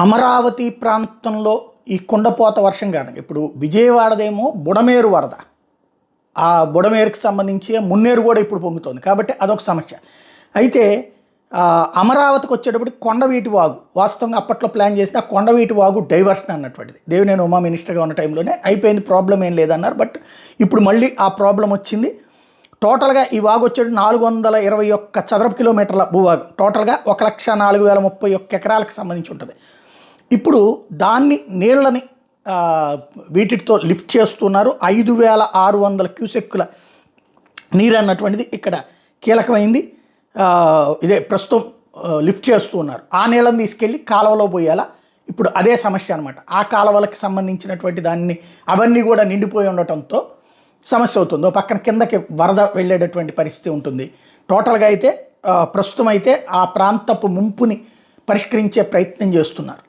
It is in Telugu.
అమరావతి ప్రాంతంలో ఈ కుండపోత వర్షం కారణంగా ఇప్పుడు విజయవాడదేమో బుడమేరు వరద. ఆ బుడమేరుకి సంబంధించి మున్నేరు కూడా ఇప్పుడు పొంగుతోంది. కాబట్టి అదొక సమస్య. అయితే అమరావతికి వచ్చేటప్పటికి కొండవీటి వాగు వాస్తవంగా అప్పట్లో ప్లాన్ చేస్తే ఆ కొండవీటి వాగు డైవర్షన్ అన్నటువంటిది దేవినేని ఉమా మినిస్టర్గా ఉన్న టైంలోనే అయిపోయింది, ప్రాబ్లం ఏం లేదన్నారు. బట్ ఇప్పుడు మళ్ళీ ఆ ప్రాబ్లం వచ్చింది. టోటల్గా ఈ వాగు వచ్చేది 421 చదరపు కిలోమీటర్ల భూవాగు. టోటల్గా 1,04,031 ఎకరాలకు సంబంధించి ఉంటుంది. ఇప్పుడు దాన్ని నీళ్ళని వీటితో లిఫ్ట్ చేస్తున్నారు. 5,600 క్యూసెక్కుల నీరు అన్నటువంటిది ఇక్కడ కీలకమైంది. ఇదే ప్రస్తుతం లిఫ్ట్ చేస్తూ ఉన్నారు. ఆ నీళ్ళని తీసుకెళ్ళి కాలువలో పోయాలా, ఇప్పుడు అదే సమస్య అనమాట. ఆ కాలువలకు సంబంధించినటువంటి దాన్ని అవన్నీ కూడా నిండిపోయి ఉండటంతో సమస్య అవుతుంది. పక్కన కిందకి వరద వెళ్ళేటటువంటి పరిస్థితి ఉంటుంది. టోటల్గా అయితే ప్రస్తుతం అయితే ఆ ప్రాంతపు ముంపుని పరిష్కరించే ప్రయత్నం చేస్తున్నారు.